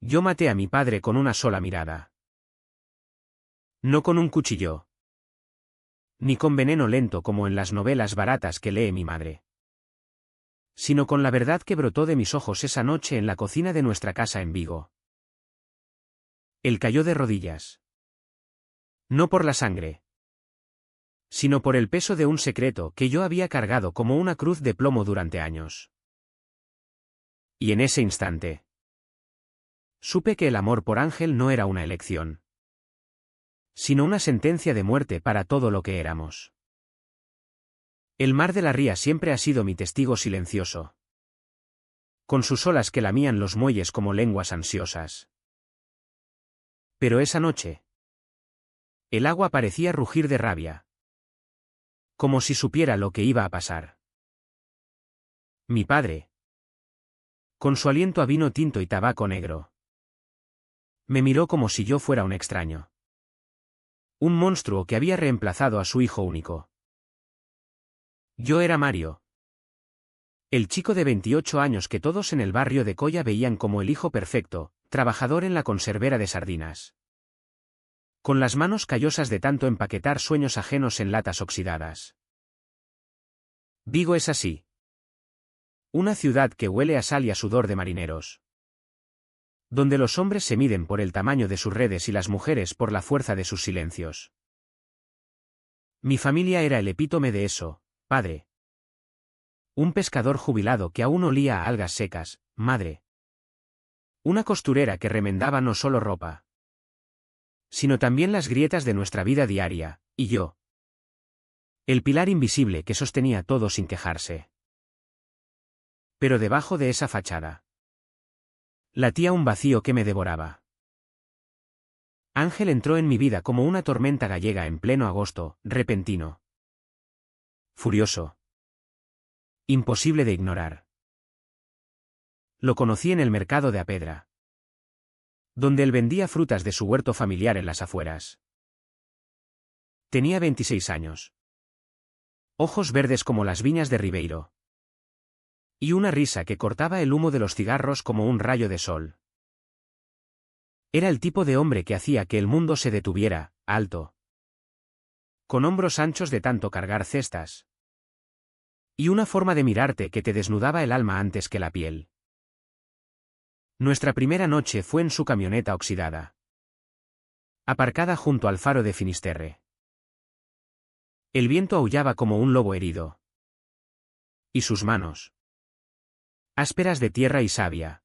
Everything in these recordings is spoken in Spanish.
Yo maté a mi padre con una sola mirada. No con un cuchillo. Ni con veneno lento como en las novelas baratas que lee mi madre. Sino con la verdad que brotó de mis ojos esa noche en la cocina de nuestra casa en Vigo. Él cayó de rodillas. No por la sangre, sino por el peso de un secreto que yo había cargado como una cruz de plomo durante años. Y en ese instante, supe que el amor por Ángel no era una elección, sino una sentencia de muerte para todo lo que éramos. El mar de la ría siempre ha sido mi testigo silencioso, con sus olas que lamían los muelles como lenguas ansiosas. Pero esa noche, el agua parecía rugir de rabia, como si supiera lo que iba a pasar. Mi padre, con su aliento a vino tinto y tabaco negro, me miró como si yo fuera un extraño. Un monstruo que había reemplazado a su hijo único. Yo era Mario. El chico de 28 años que todos en el barrio de Coya veían como el hijo perfecto, trabajador en la conservera de sardinas. Con las manos callosas de tanto empaquetar sueños ajenos en latas oxidadas. Vigo es así. Una ciudad que huele a sal y a sudor de marineros. Donde los hombres se miden por el tamaño de sus redes y las mujeres por la fuerza de sus silencios. Mi familia era el epítome de eso, padre. Un pescador jubilado que aún olía a algas secas, madre. Una costurera que remendaba no solo ropa, sino también las grietas de nuestra vida diaria, y yo. El pilar invisible que sostenía todo sin quejarse. Pero debajo de esa fachada, latía un vacío que me devoraba. Ángel entró en mi vida como una tormenta gallega en pleno agosto, repentino. Furioso. Imposible de ignorar. Lo conocí en el mercado de Apedra, donde él vendía frutas de su huerto familiar en las afueras. Tenía 26 años. Ojos verdes como las viñas de Ribeiro. Y una risa que cortaba el humo de los cigarros como un rayo de sol. Era el tipo de hombre que hacía que el mundo se detuviera, alto. Con hombros anchos de tanto cargar cestas. Y una forma de mirarte que te desnudaba el alma antes que la piel. Nuestra primera noche fue en su camioneta oxidada, aparcada junto al faro de Finisterre. El viento aullaba como un lobo herido. Y sus manos, ásperas de tierra y savia,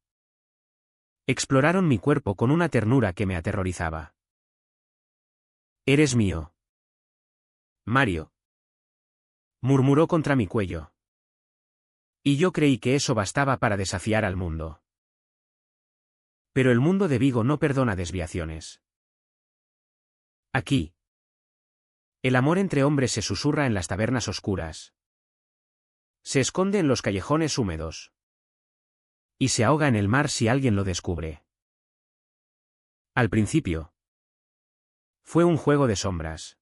exploraron mi cuerpo con una ternura que me aterrorizaba. «Eres mío, Mario», murmuró contra mi cuello. Y yo creí que eso bastaba para desafiar al mundo. Pero el mundo de Vigo no perdona desviaciones. Aquí, el amor entre hombres se susurra en las tabernas oscuras. Se esconde en los callejones húmedos. Y se ahoga en el mar si alguien lo descubre. Al principio, fue un juego de sombras.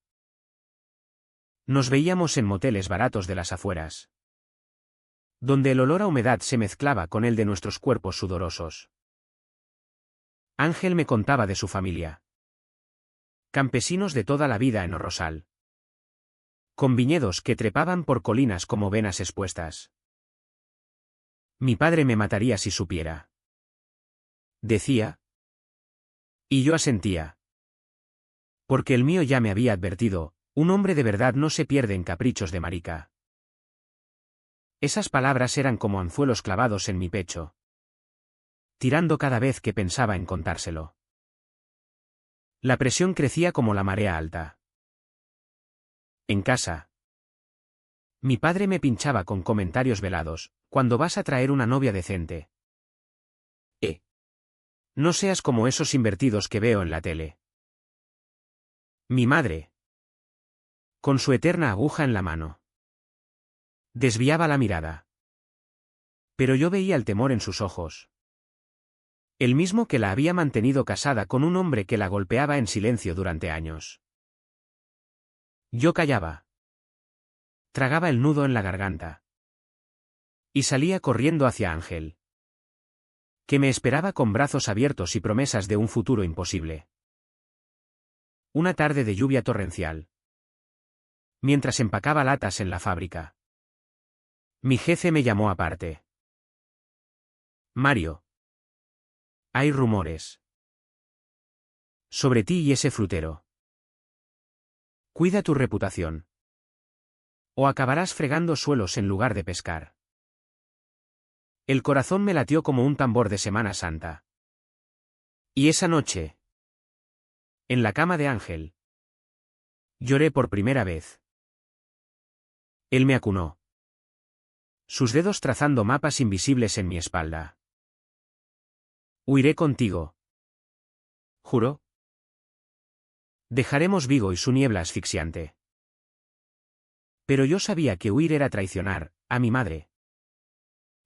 Nos veíamos en moteles baratos de las afueras, donde el olor a humedad se mezclaba con el de nuestros cuerpos sudorosos. Ángel me contaba de su familia. Campesinos de toda la vida en Orrosal. Con viñedos que trepaban por colinas como venas expuestas. Mi padre me mataría si supiera, decía. Y yo asentía. Porque el mío ya me había advertido, un hombre de verdad no se pierde en caprichos de marica. Esas palabras eran como anzuelos clavados en mi pecho, tirando cada vez que pensaba en contárselo. La presión crecía como la marea alta. En casa, mi padre me pinchaba con comentarios velados: «¿Cuándo vas a traer una novia decente? No seas como esos invertidos que veo en la tele». Mi madre, con su eterna aguja en la mano, desviaba la mirada. Pero yo veía el temor en sus ojos. El mismo que la había mantenido casada con un hombre que la golpeaba en silencio durante años. Yo callaba. Tragaba el nudo en la garganta. Y salía corriendo hacia Ángel. Que me esperaba con brazos abiertos y promesas de un futuro imposible. Una tarde de lluvia torrencial. Mientras empacaba latas en la fábrica. Mi jefe me llamó aparte. Mario. Hay rumores. Sobre ti y ese frutero. Cuida tu reputación. O acabarás fregando suelos en lugar de pescar. El corazón me latió como un tambor de Semana Santa. Y esa noche, en la cama de Ángel, lloré por primera vez. Él me acunó. Sus dedos trazando mapas invisibles en mi espalda. Huiré contigo. ¿Juró? Dejaremos Vigo y su niebla asfixiante. Pero yo sabía que huir era traicionar a mi madre.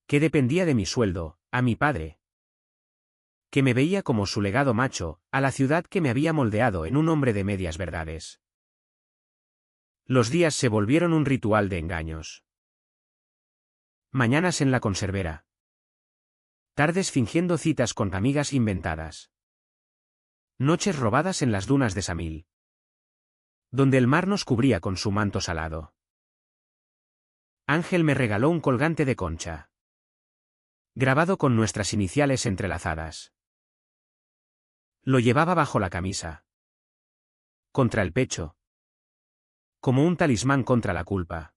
Que dependía de mi sueldo, a mi padre. Que me veía como su legado macho, a la ciudad que me había moldeado en un hombre de medias verdades. Los días se volvieron un ritual de engaños. Mañanas en la conservera. Tardes fingiendo citas con amigas inventadas. Noches robadas en las dunas de Samil. Donde el mar nos cubría con su manto salado. Ángel me regaló un colgante de concha. Grabado con nuestras iniciales entrelazadas. Lo llevaba bajo la camisa. Contra el pecho. Como un talismán contra la culpa.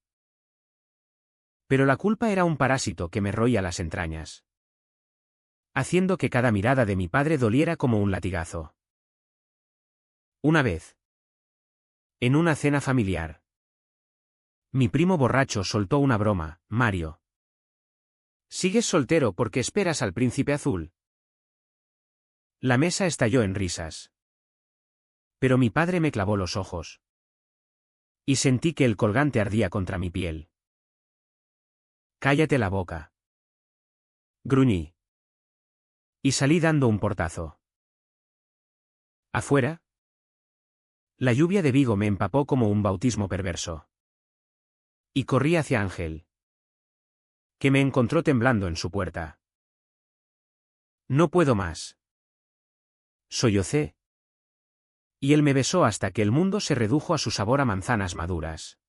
Pero la culpa era un parásito que me roía las entrañas. Haciendo que cada mirada de mi padre doliera como un latigazo. Una vez. En una cena familiar. Mi primo borracho soltó una broma, Mario. ¿Sigues soltero porque esperas al príncipe azul? La mesa estalló en risas. Pero mi padre me clavó los ojos. Y sentí que el colgante ardía contra mi piel. Cállate la boca. Gruñí. Y salí dando un portazo. Afuera. La lluvia de Vigo me empapó como un bautismo perverso. Y corrí hacia Ángel. Que me encontró temblando en su puerta. No puedo más. Sollocé. Y él me besó hasta que el mundo se redujo a su sabor a manzanas maduras.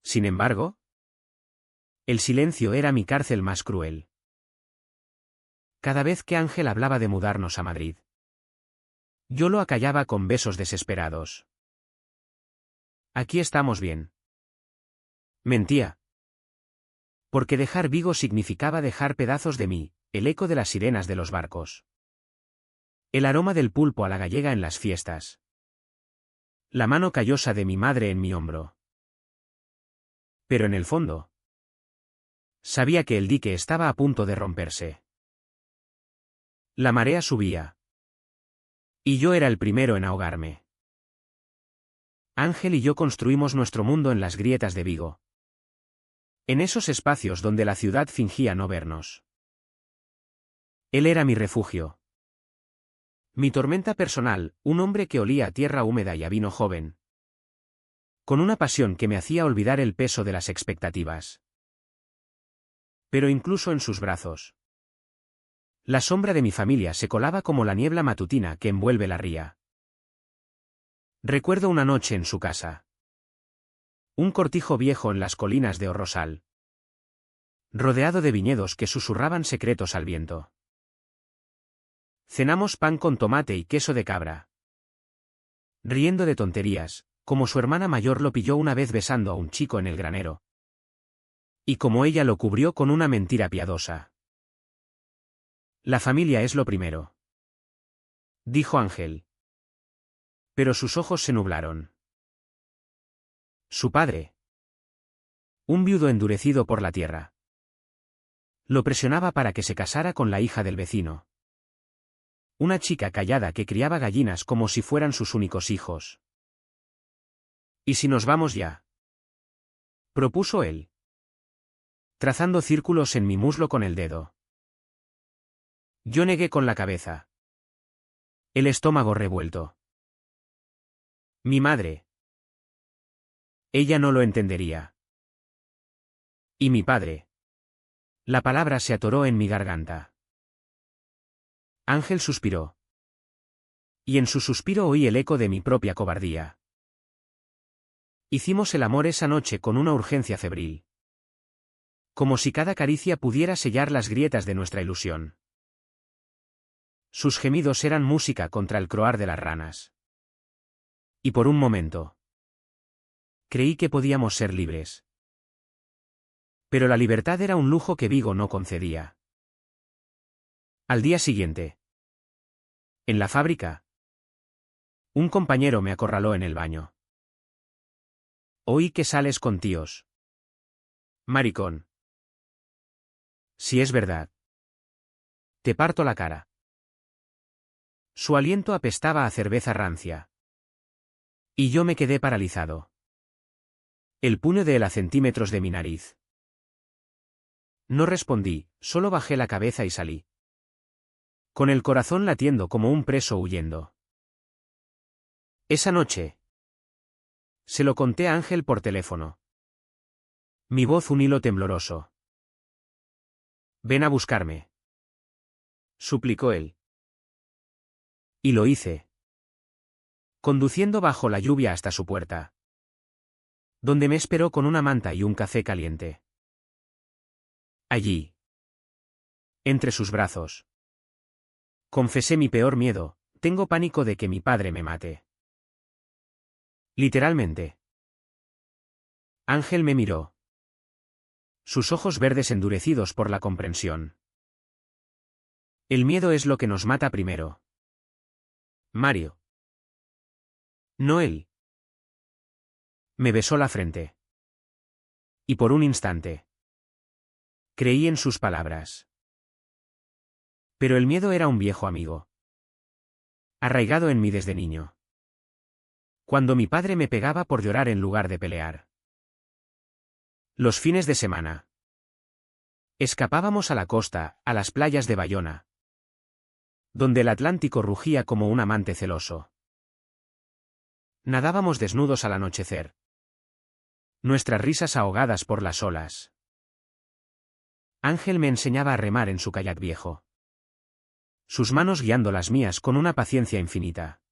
Sin embargo, el silencio era mi cárcel más cruel. Cada vez que Ángel hablaba de mudarnos a Madrid, yo lo acallaba con besos desesperados. Aquí estamos bien. Mentía. Porque dejar Vigo significaba dejar pedazos de mí, el eco de las sirenas de los barcos. El aroma del pulpo a la gallega en las fiestas. La mano callosa de mi madre en mi hombro. Pero en el fondo, sabía que el dique estaba a punto de romperse. La marea subía. Y yo era el primero en ahogarme. Ángel y yo construimos nuestro mundo en las grietas de Vigo. En esos espacios donde la ciudad fingía no vernos. Él era mi refugio. Mi tormenta personal, un hombre que olía a tierra húmeda y a vino joven. Con una pasión que me hacía olvidar el peso de las expectativas. Pero incluso en sus brazos. La sombra de mi familia se colaba como la niebla matutina que envuelve la ría. Recuerdo una noche en su casa. Un cortijo viejo en las colinas de Orrosal. Rodeado de viñedos que susurraban secretos al viento. Cenamos pan con tomate y queso de cabra. Riendo de tonterías, como su hermana mayor lo pilló una vez besando a un chico en el granero. Y como ella lo cubrió con una mentira piadosa. La familia es lo primero. Dijo Ángel. Pero sus ojos se nublaron. Su padre. Un viudo endurecido por la tierra. Lo presionaba para que se casara con la hija del vecino. Una chica callada que criaba gallinas como si fueran sus únicos hijos. ¿Y si nos vamos ya? Propuso él. Trazando círculos en mi muslo con el dedo. Yo negué con la cabeza. El estómago revuelto. Mi madre. Ella no lo entendería. Y mi padre. La palabra se atoró en mi garganta. Ángel suspiró. Y en su suspiro oí el eco de mi propia cobardía. Hicimos el amor esa noche con una urgencia febril. Como si cada caricia pudiera sellar las grietas de nuestra ilusión. Sus gemidos eran música contra el croar de las ranas. Y por un momento creí que podíamos ser libres. Pero la libertad era un lujo que Vigo no concedía. Al día siguiente, en la fábrica, un compañero me acorraló en el baño. Oí que sales con tíos. Maricón. Si es verdad. Te parto la cara. Su aliento apestaba a cerveza rancia. Y yo me quedé paralizado. El puño de él a centímetros de mi nariz. No respondí, solo bajé la cabeza y salí. Con el corazón latiendo como un preso huyendo. Esa noche se lo conté a Ángel por teléfono. Mi voz un hilo tembloroso. Ven a buscarme, suplicó él. Y lo hice. Conduciendo bajo la lluvia hasta su puerta. Donde me esperó con una manta y un café caliente. Allí. Entre sus brazos. Confesé mi peor miedo, tengo pánico de que mi padre me mate. Literalmente. Ángel me miró. Sus ojos verdes endurecidos por la comprensión. El miedo es lo que nos mata primero. Mario. No él. Me besó la frente. Y por un instante creí en sus palabras. Pero el miedo era un viejo amigo. Arraigado en mí desde niño. Cuando mi padre me pegaba por llorar en lugar de pelear. Los fines de semana. Escapábamos a la costa, a las playas de Bayona. Donde el Atlántico rugía como un amante celoso. Nadábamos desnudos al anochecer. Nuestras risas ahogadas por las olas. Ángel me enseñaba a remar en su kayak viejo. Sus manos guiando las mías con una paciencia infinita.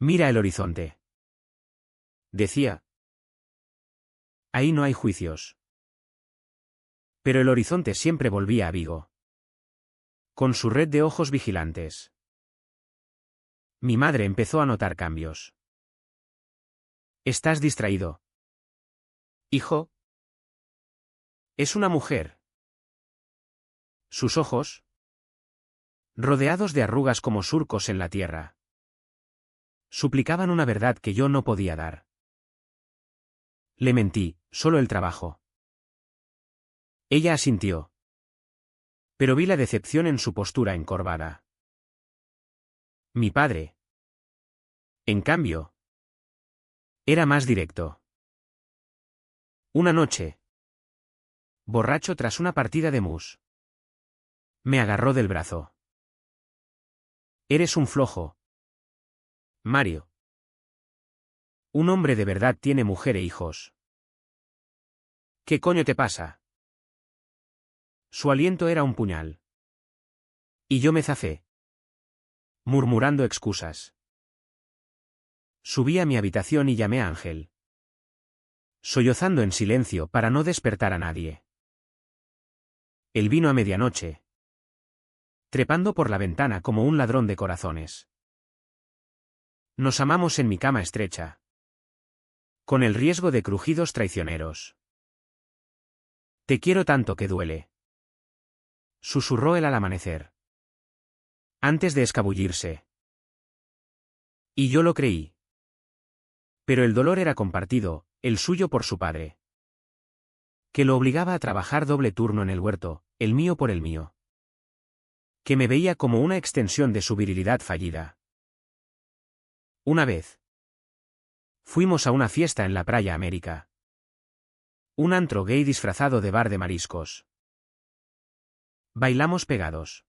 Mira el horizonte. Decía. Ahí no hay juicios. Pero el horizonte siempre volvía a Vigo. Con su red de ojos vigilantes. Mi madre empezó a notar cambios. Estás distraído. Hijo. Es una mujer. Sus ojos. Rodeados de arrugas como surcos en la tierra. Suplicaban una verdad que yo no podía dar. Le mentí, solo el trabajo. Ella asintió. Pero vi la decepción en su postura encorvada. Mi padre. En cambio. Era más directo. Una noche. Borracho tras una partida de mus. Me agarró del brazo. Eres un flojo. Mario. Un hombre de verdad tiene mujer e hijos. ¿Qué coño te pasa? Su aliento era un puñal. Y yo me zafé. Murmurando excusas. Subí a mi habitación y llamé a Ángel. Sollozando en silencio para no despertar a nadie. Él vino a medianoche. Trepando por la ventana como un ladrón de corazones. Nos amamos en mi cama estrecha. Con el riesgo de crujidos traicioneros. Te quiero tanto que duele. Susurró él al amanecer. Antes de escabullirse. Y yo lo creí. Pero el dolor era compartido, el suyo por su padre. Que lo obligaba a trabajar doble turno en el huerto, el mío por el mío. Que me veía como una extensión de su virilidad fallida. Una vez. Fuimos a una fiesta en la Playa América. Un antro gay disfrazado de bar de mariscos. Bailamos pegados.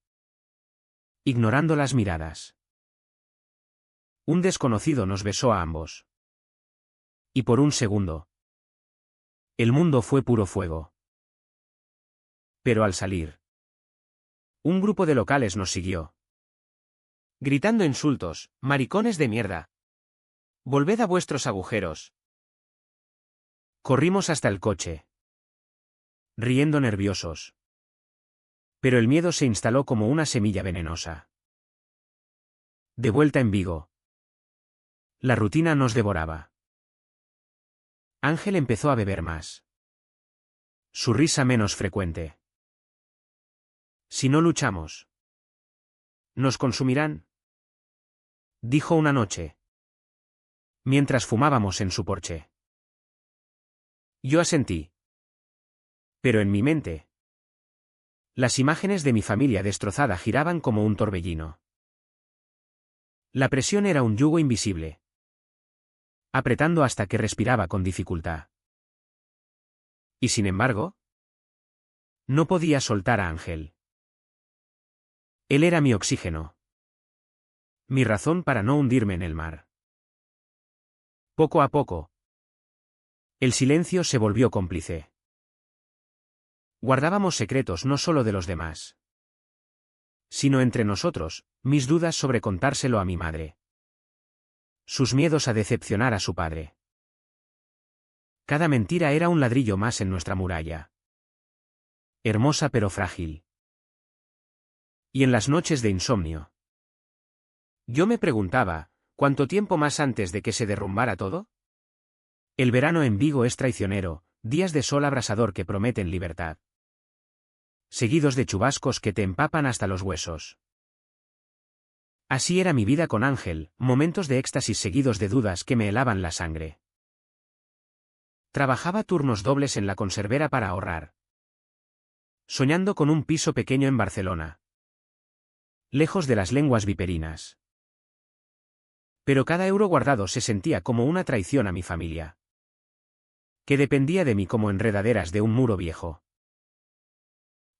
Ignorando las miradas. Un desconocido nos besó a ambos. Y por un segundo. El mundo fue puro fuego. Pero al salir. Un grupo de locales nos siguió, gritando insultos: «¡Maricones de mierda! ¡Volved a vuestros agujeros!». Corrimos hasta el coche, riendo nerviosos. Pero el miedo se instaló como una semilla venenosa. De vuelta en Vigo, la rutina nos devoraba. Ángel empezó a beber más. Su risa menos frecuente. «Si no luchamos, nos consumirán», dijo una noche, mientras fumábamos en su porche. Yo asentí. Pero en mi mente, las imágenes de mi familia destrozada giraban como un torbellino. La presión era un yugo invisible, apretando hasta que respiraba con dificultad. Y sin embargo, no podía soltar a Ángel. Él era mi oxígeno, mi razón para no hundirme en el mar. Poco a poco, el silencio se volvió cómplice. Guardábamos secretos no solo de los demás, sino entre nosotros, mis dudas sobre contárselo a mi madre, sus miedos a decepcionar a su padre. Cada mentira era un ladrillo más en nuestra muralla. Hermosa pero frágil. Y en las noches de insomnio, yo me preguntaba, ¿cuánto tiempo más antes de que se derrumbara todo? El verano en Vigo es traicionero, días de sol abrasador que prometen libertad, seguidos de chubascos que te empapan hasta los huesos. Así era mi vida con Ángel, momentos de éxtasis seguidos de dudas que me helaban la sangre. Trabajaba turnos dobles en la conservera para ahorrar, soñando con un piso pequeño en Barcelona, lejos de las lenguas viperinas. Pero cada euro guardado se sentía como una traición a mi familia, que dependía de mí como enredaderas de un muro viejo.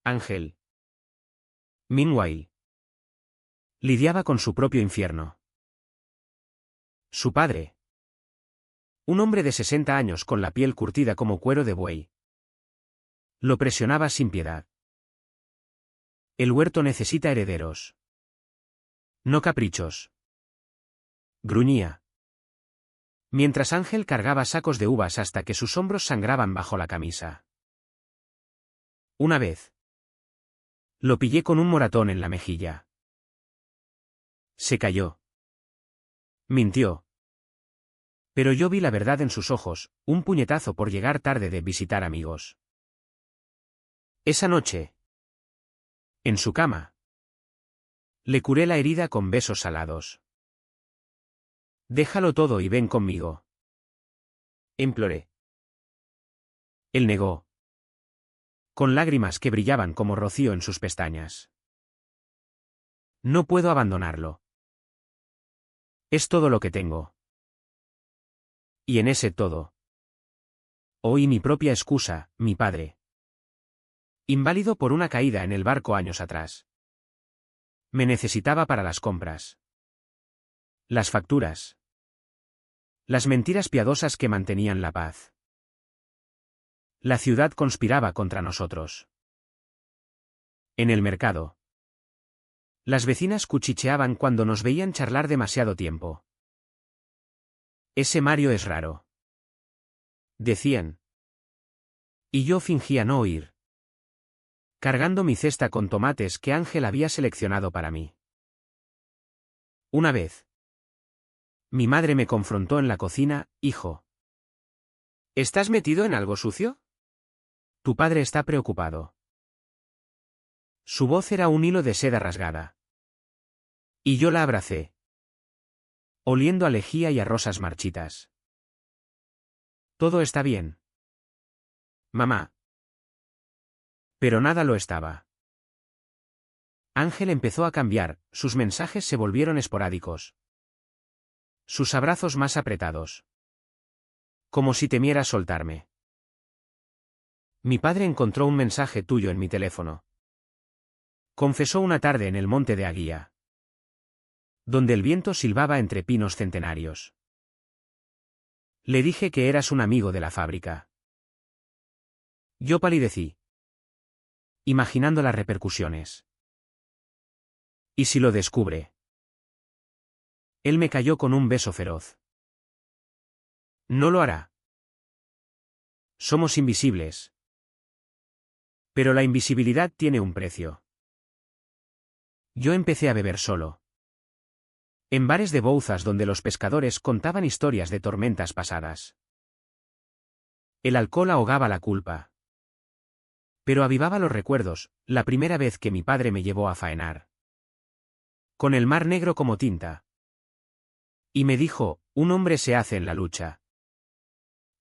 Ángel, meanwhile, lidiaba con su propio infierno. Su padre, un hombre de 60 años con la piel curtida como cuero de buey, lo presionaba sin piedad. El huerto necesita herederos, no caprichos, gruñía, mientras Ángel cargaba sacos de uvas hasta que sus hombros sangraban bajo la camisa. Una vez, lo pillé con un moratón en la mejilla. Se cayó. Mintió. Pero yo vi la verdad en sus ojos, un puñetazo por llegar tarde de visitar amigos. Esa noche, en su cama, le curé la herida con besos salados. «Déjalo todo y ven conmigo», imploré. Él negó, con lágrimas que brillaban como rocío en sus pestañas. «No puedo abandonarlo. Es todo lo que tengo». Y en ese todo, oí mi propia excusa, mi padre, inválido por una caída en el barco años atrás, me necesitaba para las compras, las facturas, las mentiras piadosas que mantenían la paz. La ciudad conspiraba contra nosotros. En el mercado, las vecinas cuchicheaban cuando nos veían charlar demasiado tiempo. «Ese Mario es raro», decían. Y yo fingía no oír, cargando mi cesta con tomates que Ángel había seleccionado para mí. Una vez, mi madre me confrontó en la cocina: «Hijo, ¿estás metido en algo sucio? Tu padre está preocupado». Su voz era un hilo de seda rasgada. Y yo la abracé, oliendo a lejía y a rosas marchitas. «Todo está bien, mamá». Pero nada lo estaba. Ángel empezó a cambiar, sus mensajes se volvieron esporádicos, sus abrazos más apretados, como si temiera soltarme. Mi padre encontró un mensaje tuyo en mi teléfono. Confesó una tarde en el monte de Aguía, donde el viento silbaba entre pinos centenarios. Le dije que eras un amigo de la fábrica. Yo palidecí, imaginando las repercusiones. ¿Y si lo descubre? Él me cayó con un beso feroz. No lo hará. Somos invisibles. Pero la invisibilidad tiene un precio. Yo empecé a beber solo. En bares de Bouzas donde los pescadores contaban historias de tormentas pasadas. El alcohol ahogaba la culpa. Pero avivaba los recuerdos, la primera vez que mi padre me llevó a faenar. Con el mar negro como tinta. Y me dijo, un hombre se hace en la lucha.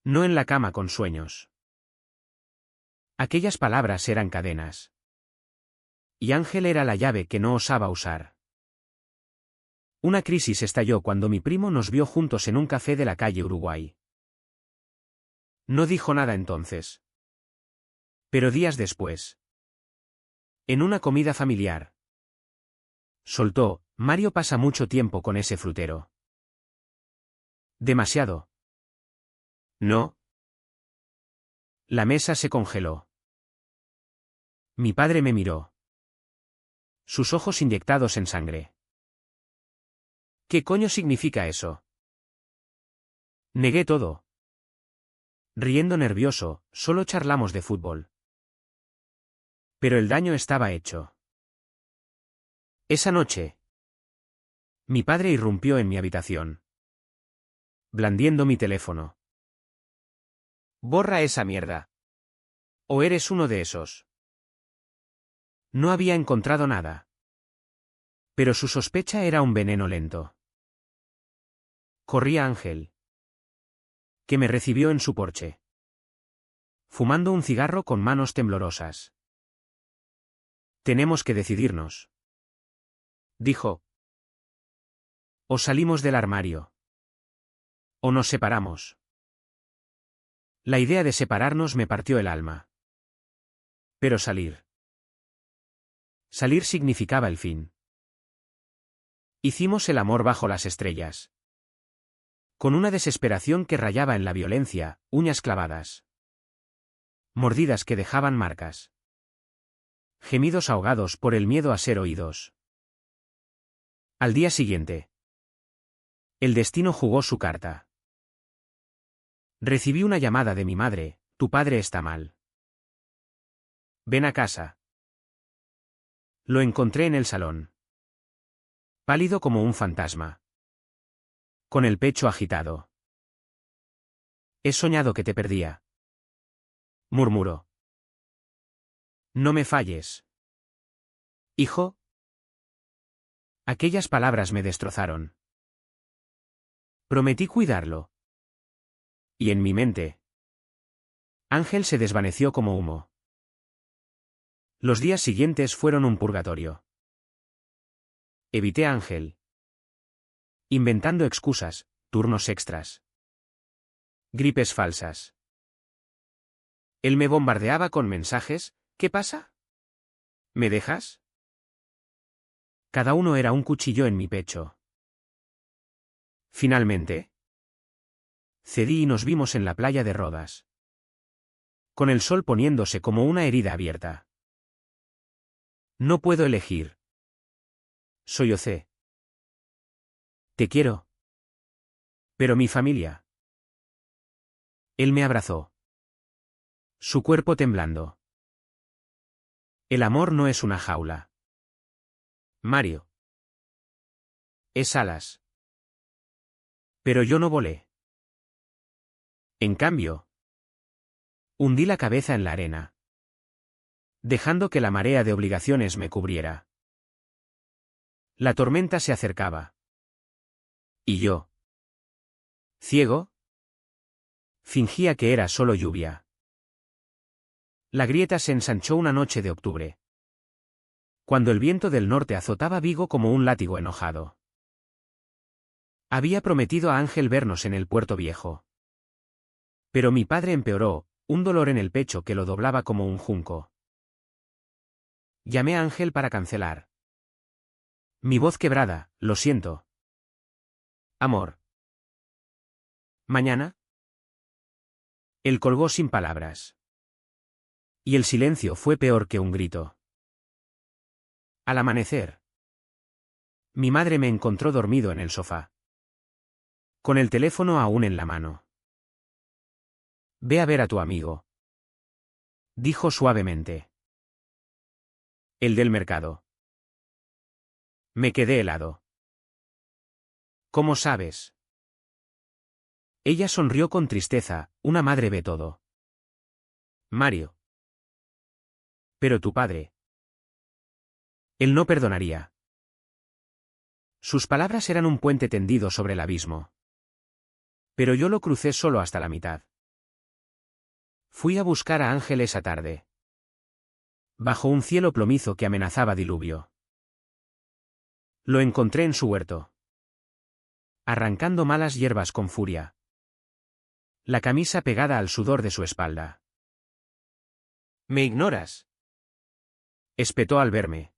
No en la cama con sueños. Aquellas palabras eran cadenas. Y Ángel era la llave que no osaba usar. Una crisis estalló cuando mi primo nos vio juntos en un café de la calle Uruguay. No dijo nada entonces. Pero días después. En una comida familiar. Soltó, Mario pasa mucho tiempo con ese frutero. Demasiado. No. La mesa se congeló. Mi padre me miró. Sus ojos inyectados en sangre. ¿Qué coño significa eso? Negué todo. Riendo nervioso, solo charlamos de fútbol. Pero el daño estaba hecho. Esa noche. Mi padre irrumpió en mi habitación. Blandiendo mi teléfono. Borra esa mierda. ¿O eres uno de esos? No había encontrado nada. Pero su sospecha era un veneno lento. Corría Ángel. Que me recibió en su porche. Fumando un cigarro con manos temblorosas. Tenemos que decidirnos. Dijo. O salimos del armario. O nos separamos. La idea de separarnos me partió el alma. Pero salir. Salir significaba el fin. Hicimos el amor bajo las estrellas. Con una desesperación que rayaba en la violencia, uñas clavadas. Mordidas que dejaban marcas. Gemidos ahogados por el miedo a ser oídos. Al día siguiente. El destino jugó su carta. Recibí una llamada de mi madre, tu padre está mal. Ven a casa. Lo encontré en el salón. Pálido como un fantasma. Con el pecho agitado. He soñado que te perdía. Murmuró. No me falles. Hijo. Aquellas palabras me destrozaron. Prometí cuidarlo. Y en mi mente. Ángel se desvaneció como humo. Los días siguientes fueron un purgatorio. Evité a Ángel. Inventando excusas, turnos extras. Gripes falsas. Él me bombardeaba con mensajes, ¿qué pasa? ¿Me dejas? Cada uno era un cuchillo en mi pecho. Finalmente. Cedí y nos vimos en la playa de Rodas. Con el sol poniéndose como una herida abierta. No puedo elegir. Sollocé. Te quiero. Pero mi familia. Él me abrazó. Su cuerpo temblando. El amor no es una jaula. Mario. Es alas. Pero yo no volé. En cambio. Hundí la cabeza en la arena. Dejando que la marea de obligaciones me cubriera. La tormenta se acercaba. ¿Y yo? ¿Ciego? Fingía que era solo lluvia. La grieta se ensanchó una noche de octubre. Cuando el viento del norte azotaba Vigo como un látigo enojado. Había prometido a Ángel vernos en el puerto viejo. Pero mi padre empeoró, un dolor en el pecho que lo doblaba como un junco. Llamé a Ángel para cancelar. Mi voz quebrada, lo siento. Amor. ¿Mañana? Él colgó sin palabras. Y el silencio fue peor que un grito. Al amanecer. Mi madre me encontró dormido en el sofá, con el teléfono aún en la mano. Ve a ver a tu amigo, dijo suavemente. El del mercado. Me quedé helado. ¿Cómo sabes? Ella sonrió con tristeza, una madre ve todo. Mario. Pero tu padre. Él no perdonaría. Sus palabras eran un puente tendido sobre el abismo. Pero yo lo crucé solo hasta la mitad. Fui a buscar a Ángel esa tarde, bajo un cielo plomizo que amenazaba diluvio. Lo encontré en su huerto, arrancando malas hierbas con furia, la camisa pegada al sudor de su espalda. ¿Me ignoras?, espetó al verme.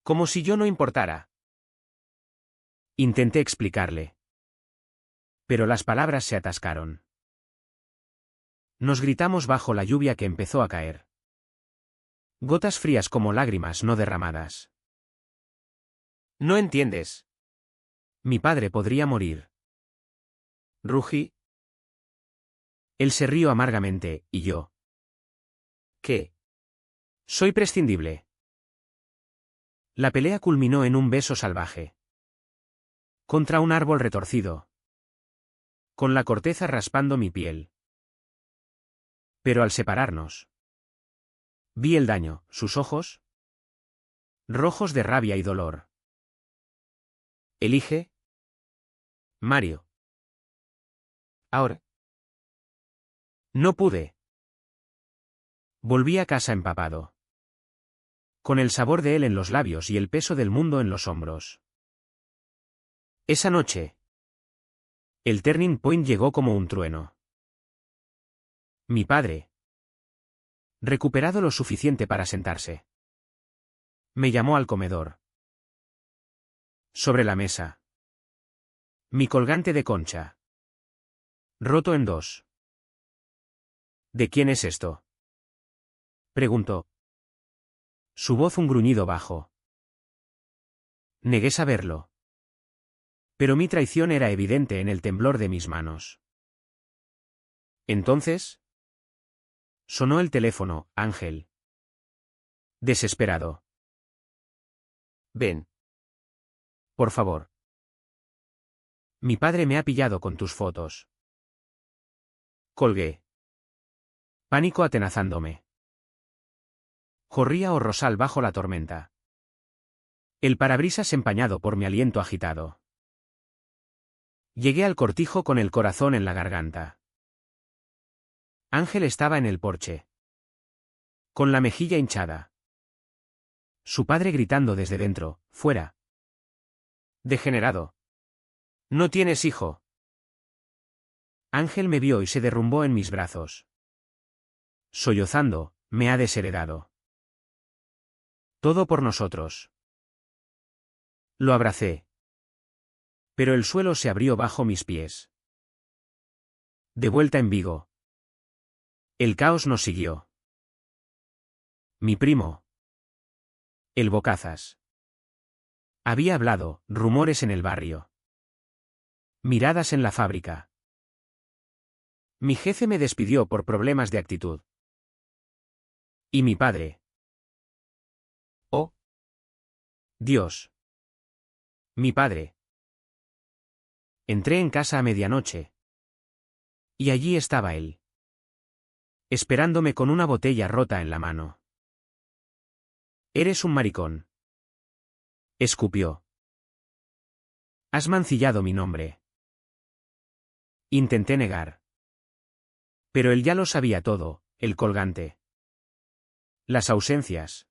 Como si yo no importara. Intenté explicarle, pero las palabras se atascaron. Nos gritamos bajo la lluvia que empezó a caer. Gotas frías como lágrimas no derramadas. No entiendes. Mi padre podría morir. Rugí. Él se rió amargamente, y yo. ¿Qué? Soy prescindible. La pelea culminó en un beso salvaje. Contra un árbol retorcido, con la corteza raspando mi piel. Pero al separarnos, vi el daño, sus ojos, rojos de rabia y dolor. Elige, Mario. Ahora. No pude. Volví a casa empapado, con el sabor de él en los labios y el peso del mundo en los hombros. Esa noche, el turning point llegó como un trueno. Mi padre, recuperado lo suficiente para sentarse, me llamó al comedor. Sobre la mesa, mi colgante de concha, roto en dos. ¿De quién es esto?, preguntó. Su voz un gruñido bajo. Negué saberlo. Pero mi traición era evidente en el temblor de mis manos. Entonces, sonó el teléfono, Ángel. Desesperado. Ven. Por favor. Mi padre me ha pillado con tus fotos. Colgué. Pánico atenazándome. Corría o rosal bajo la tormenta. El parabrisas empañado por mi aliento agitado. Llegué al cortijo con el corazón en la garganta. Ángel estaba en el porche, con la mejilla hinchada. Su padre gritando desde dentro, fuera. Degenerado. No tienes hijo. Ángel me vio y se derrumbó en mis brazos. Sollozando, me ha desheredado. Todo por nosotros. Lo abracé. Pero el suelo se abrió bajo mis pies. De vuelta en Vigo. El caos nos siguió. Mi primo. El Bocazas. Había hablado, rumores en el barrio. Miradas en la fábrica. Mi jefe me despidió por problemas de actitud. ¿Y mi padre? Oh. Dios. Mi padre. Entré en casa a medianoche. Y allí estaba él, esperándome con una botella rota en la mano. Eres un maricón. Escupió. Has mancillado mi nombre. Intenté negar. Pero él ya lo sabía todo, el colgante. Las ausencias.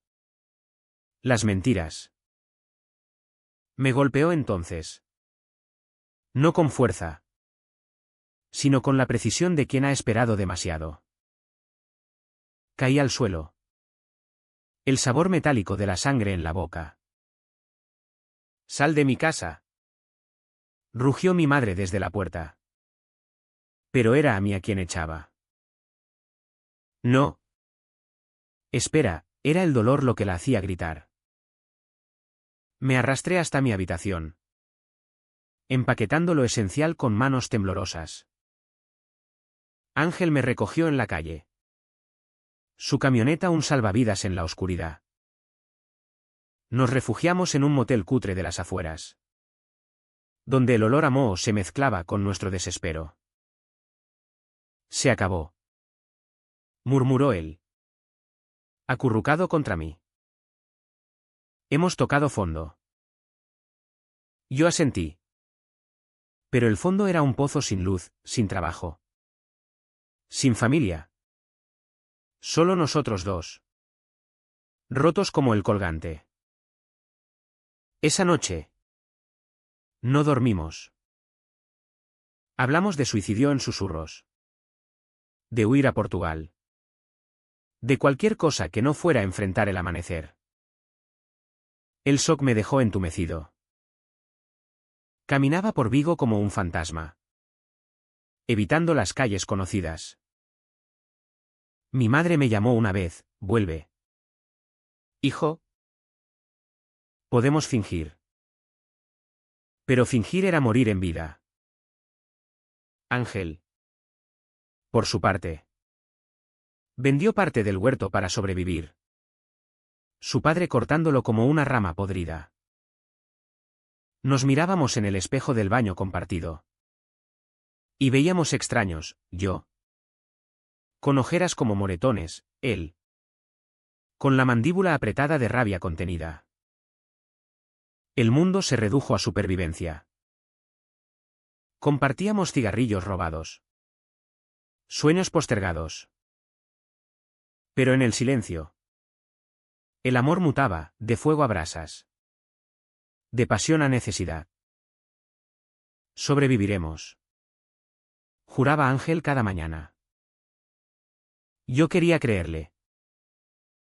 Las mentiras. Me golpeó entonces. No con fuerza, sino con la precisión de quien ha esperado demasiado. Caí al suelo. El sabor metálico de la sangre en la boca. Sal de mi casa. Rugió mi madre desde la puerta. Pero era a mí a quien echaba. No. Espera, era el dolor lo que la hacía gritar. Me arrastré hasta mi habitación, empaquetando lo esencial con manos temblorosas. Ángel me recogió en la calle. Su camioneta un salvavidas en la oscuridad. Nos refugiamos en un motel cutre de las afueras, donde el olor a moho se mezclaba con nuestro desespero. Se acabó, murmuró él, acurrucado contra mí. Hemos tocado fondo. Yo asentí. Pero el fondo era un pozo sin luz, sin trabajo. Sin familia. Solo nosotros dos. Rotos como el colgante. Esa noche. No dormimos. Hablamos de suicidio en susurros. De huir a Portugal. De cualquier cosa que no fuera enfrentar el amanecer. El shock me dejó entumecido. Caminaba por Vigo como un fantasma, evitando las calles conocidas. Mi madre me llamó una vez: vuelve. Hijo. Podemos fingir. Pero fingir era morir en vida. Ángel, por su parte, vendió parte del huerto para sobrevivir. Su padre cortándolo como una rama podrida. Nos mirábamos en el espejo del baño compartido. Y veíamos extraños, yo. Con ojeras como moretones, él. Con la mandíbula apretada de rabia contenida. El mundo se redujo a supervivencia. Compartíamos cigarrillos robados. Sueños postergados. Pero en el silencio. El amor mutaba, de fuego a brasas. De pasión a necesidad. Sobreviviremos. Juraba Ángel cada mañana. Yo quería creerle.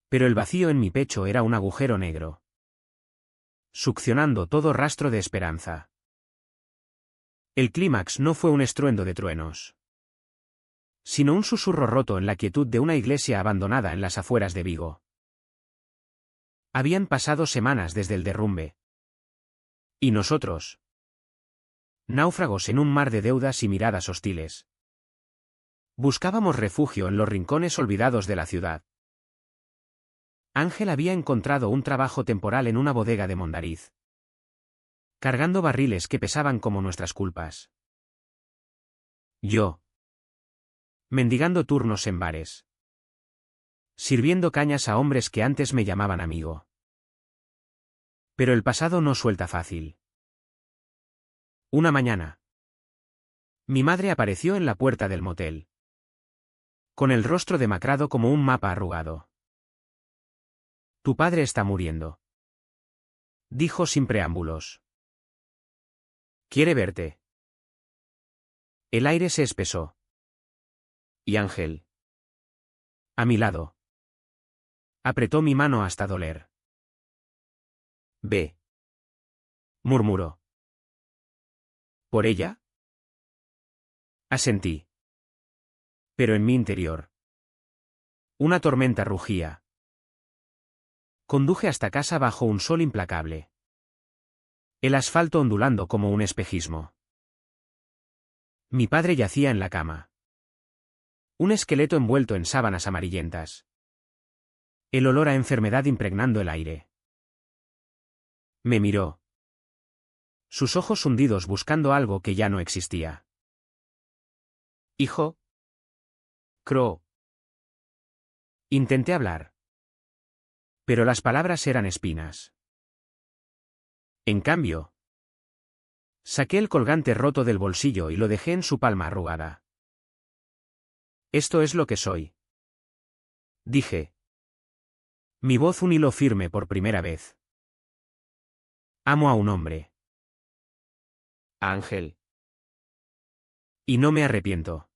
Pero el vacío en mi pecho era un agujero negro, succionando todo rastro de esperanza. El clímax no fue un estruendo de truenos, sino un susurro roto en la quietud de una iglesia abandonada en las afueras de Vigo. Habían pasado semanas desde el derrumbe. Y nosotros, náufragos en un mar de deudas y miradas hostiles, buscábamos refugio en los rincones olvidados de la ciudad. Ángel había encontrado un trabajo temporal en una bodega de Mondariz, cargando barriles que pesaban como nuestras culpas. Yo, mendigando turnos en bares, sirviendo cañas a hombres que antes me llamaban amigo. Pero el pasado no suelta fácil. Una mañana, mi madre apareció en la puerta del motel, con el rostro demacrado como un mapa arrugado. Tu padre está muriendo, dijo sin preámbulos. Quiere verte. El aire se espesó. Y Ángel, a mi lado, apretó mi mano hasta doler. Ve, murmuró. ¿Por ella? Asentí. Pero en mi interior, una tormenta rugía. Conduje hasta casa bajo un sol implacable. El asfalto ondulando como un espejismo. Mi padre yacía en la cama. Un esqueleto envuelto en sábanas amarillentas. El olor a enfermedad impregnando el aire. Me miró. Sus ojos hundidos buscando algo que ya no existía. Hijo. Crow. Intenté hablar. Pero las palabras eran espinas. En cambio, saqué el colgante roto del bolsillo y lo dejé en su palma arrugada. Esto es lo que soy, dije. Mi voz un hilo firme por primera vez. Amo a un hombre. Ángel. Y no me arrepiento.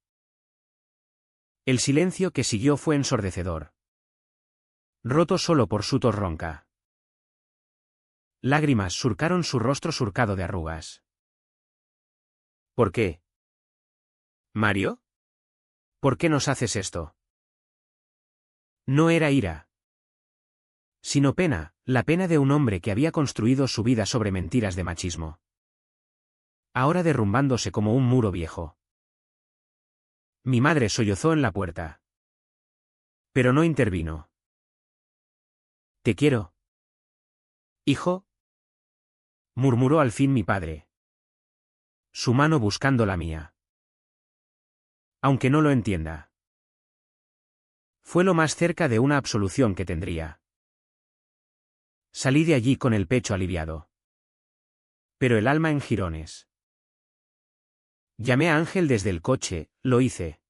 El silencio que siguió fue ensordecedor. Roto solo por su tos ronca. Lágrimas surcaron su rostro surcado de arrugas. ¿Por qué? ¿Mario? ¿Por qué nos haces esto? No era ira. Sino pena, la pena de un hombre que había construido su vida sobre mentiras de machismo. Ahora derrumbándose como un muro viejo. Mi madre sollozó en la puerta. Pero no intervino. «Te quiero. Hijo», murmuró al fin mi padre. Su mano buscando la mía. Aunque no lo entienda. Fue lo más cerca de una absolución que tendría. Salí de allí con el pecho aliviado. Pero el alma en jirones. Llamé a Ángel desde el coche, lo hice.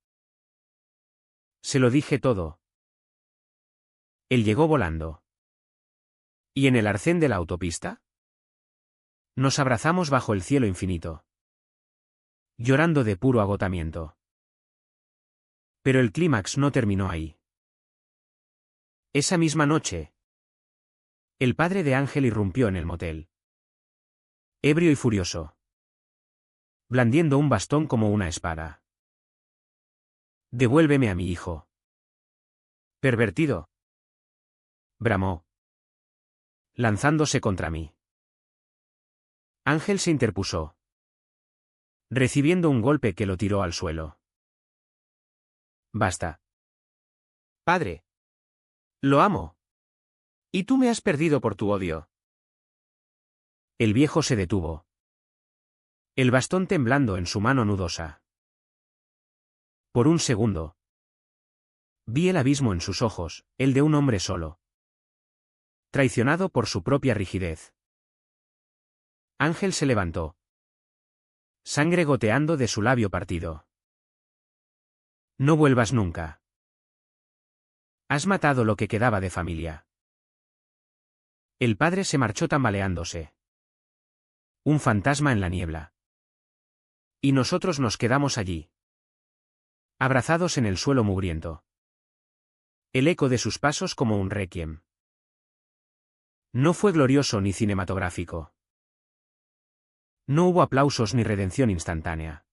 Se lo dije todo. Él llegó volando. ¿Y en el arcén de la autopista? Nos abrazamos bajo el cielo infinito. Llorando de puro agotamiento. Pero el clímax no terminó ahí. Esa misma noche, el padre de Ángel irrumpió en el motel. Ebrio y furioso. Blandiendo un bastón como una espada. «Devuélveme a mi hijo». «Pervertido», bramó. Lanzándose contra mí. Ángel se interpuso. Recibiendo un golpe que lo tiró al suelo. «Basta». «Padre. Lo amo. Y tú me has perdido por tu odio». El viejo se detuvo. El bastón temblando en su mano nudosa. Por un segundo. Vi el abismo en sus ojos, el de un hombre solo. Traicionado por su propia rigidez. Ángel se levantó. Sangre goteando de su labio partido. «No vuelvas nunca. Has matado lo que quedaba de familia». El padre se marchó tambaleándose. Un fantasma en la niebla. Y nosotros nos quedamos allí. Abrazados en el suelo mugriento. El eco de sus pasos como un requiem. No fue glorioso ni cinematográfico. No hubo aplausos ni redención instantánea.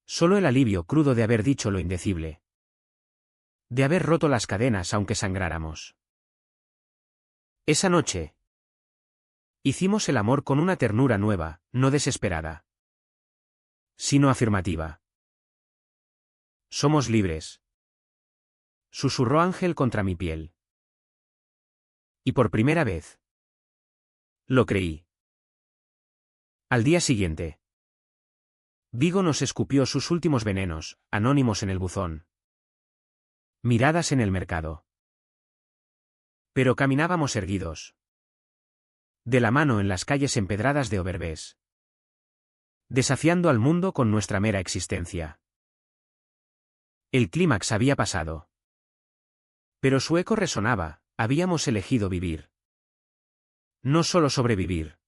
Solo el alivio crudo de haber dicho lo indecible. De haber roto las cadenas aunque sangráramos. Esa noche. Hicimos el amor con una ternura nueva, no desesperada. Sino afirmativa. «Somos libres», susurró Ángel contra mi piel. Y por primera vez. Lo creí. Al día siguiente. Vigo nos escupió sus últimos venenos, anónimos en el buzón. Miradas en el mercado. Pero caminábamos erguidos. De la mano en las calles empedradas de Overbés. Desafiando al mundo con nuestra mera existencia. El clímax había pasado. Pero su eco resonaba, habíamos elegido vivir. No solo sobrevivir.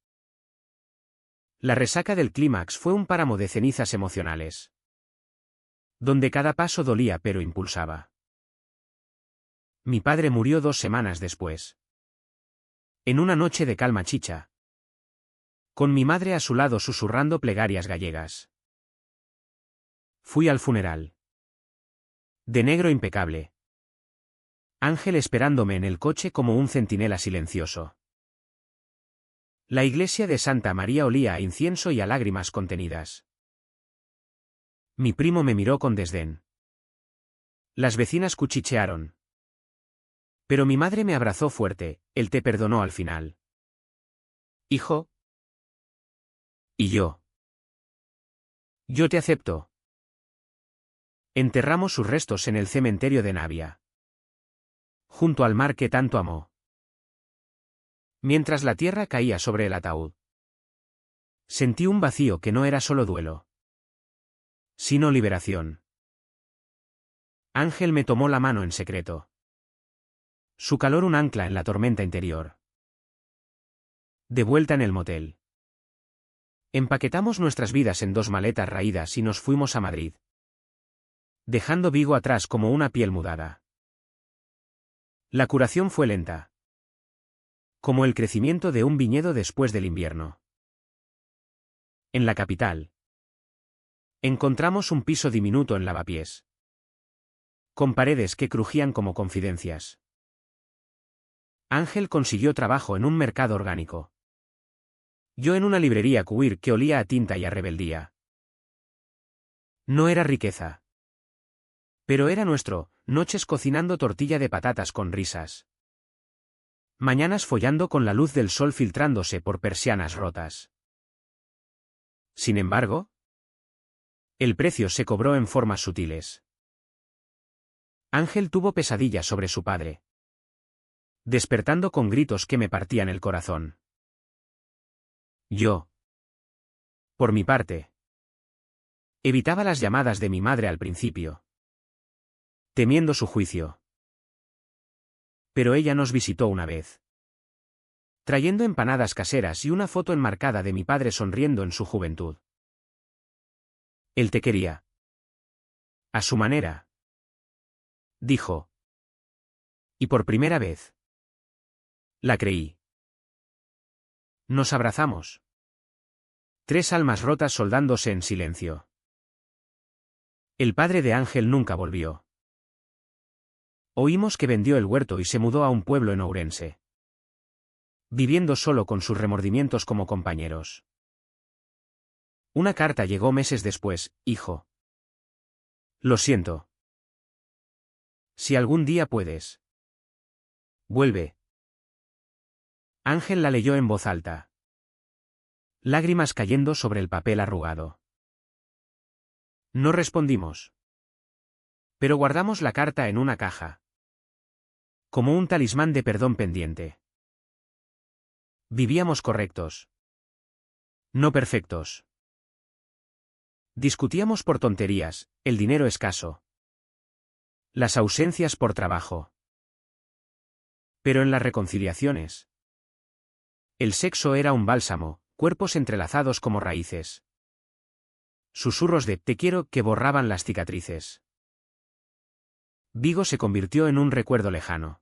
La resaca del clímax fue un páramo de cenizas emocionales. Donde cada paso dolía pero impulsaba. Mi padre murió 2 semanas después. En una noche de calma chicha. Con mi madre a su lado susurrando plegarias gallegas. Fui al funeral. De negro impecable. Ángel esperándome en el coche como un centinela silencioso. La iglesia de Santa María olía a incienso y a lágrimas contenidas. Mi primo me miró con desdén. Las vecinas cuchichearon. Pero mi madre me abrazó fuerte, él te perdonó al final. «Hijo». «¿Y yo?» «Yo te acepto». Enterramos sus restos en el cementerio de Navia. Junto al mar que tanto amó. Mientras la tierra caía sobre el ataúd. Sentí un vacío que no era solo duelo. Sino liberación. Ángel me tomó la mano en secreto. Su calor un ancla en la tormenta interior. De vuelta en el motel. Empaquetamos nuestras vidas en 2 maletas raídas y nos fuimos a Madrid. Dejando Vigo atrás como una piel mudada. La curación fue lenta. Como el crecimiento de un viñedo después del invierno. En la capital. Encontramos un piso diminuto en Lavapiés. Con paredes que crujían como confidencias. Ángel consiguió trabajo en un mercado orgánico. Yo en una librería queer que olía a tinta y a rebeldía. No era riqueza. Pero era nuestro, noches cocinando tortilla de patatas con risas. Mañanas follando con la luz del sol filtrándose por persianas rotas. Sin embargo, el precio se cobró en formas sutiles. Ángel tuvo pesadillas sobre su padre, despertando con gritos que me partían el corazón. Yo, por mi parte, evitaba las llamadas de mi madre al principio, temiendo su juicio. Pero ella nos visitó una vez, trayendo empanadas caseras y una foto enmarcada de mi padre sonriendo en su juventud. Él te quería. A su manera, dijo. Y por primera vez, la creí. Nos abrazamos. 3 almas rotas soldándose en silencio. El padre de Ángel nunca volvió. Oímos que vendió el huerto y se mudó a un pueblo en Ourense, viviendo solo con sus remordimientos como compañeros. Una carta llegó meses después: hijo. Lo siento. Si algún día puedes, vuelve. Ángel la leyó en voz alta, lágrimas cayendo sobre el papel arrugado. No respondimos, pero guardamos la carta en una caja, como un talismán de perdón pendiente. Vivíamos correctos, no perfectos. Discutíamos por tonterías, el dinero escaso, las ausencias por trabajo. Pero en las reconciliaciones, el sexo era un bálsamo, cuerpos entrelazados como raíces. Susurros de «te quiero» que borraban las cicatrices. Vigo se convirtió en un recuerdo lejano,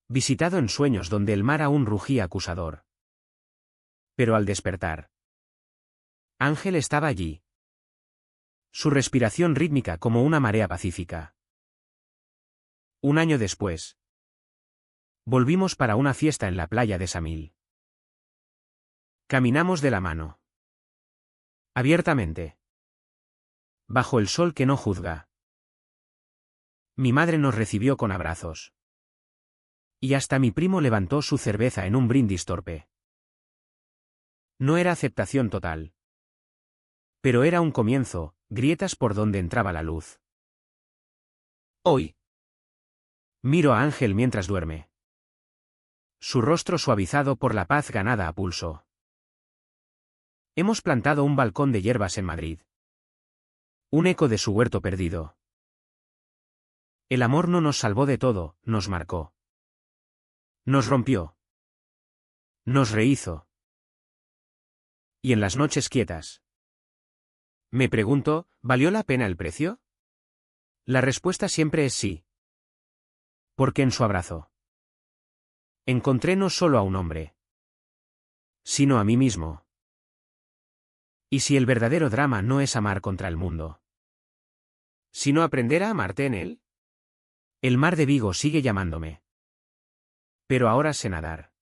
visitado en sueños donde el mar aún rugía acusador. Pero al despertar, Ángel estaba allí, su respiración rítmica como una marea pacífica. Un año después, volvimos para una fiesta en la playa de Samil. Caminamos de la mano, abiertamente, bajo el sol que no juzga. Mi madre nos recibió con abrazos. Y hasta mi primo levantó su cerveza en un brindis torpe. No era aceptación total, pero era un comienzo, grietas por donde entraba la luz. Hoy miro a Ángel mientras duerme, su rostro suavizado por la paz ganada a pulso. Hemos plantado un balcón de hierbas en Madrid, un eco de su huerto perdido. El amor no nos salvó de todo, nos marcó. Nos rompió. Nos rehizo. Y en las noches quietas, me pregunto, ¿valió la pena el precio? La respuesta siempre es sí. Porque en su abrazo encontré no solo a un hombre, sino a mí mismo. Y si el verdadero drama no es amar contra el mundo, sino aprender a amarte en él. El mar de Vigo sigue llamándome. Pero ahora sé nadar.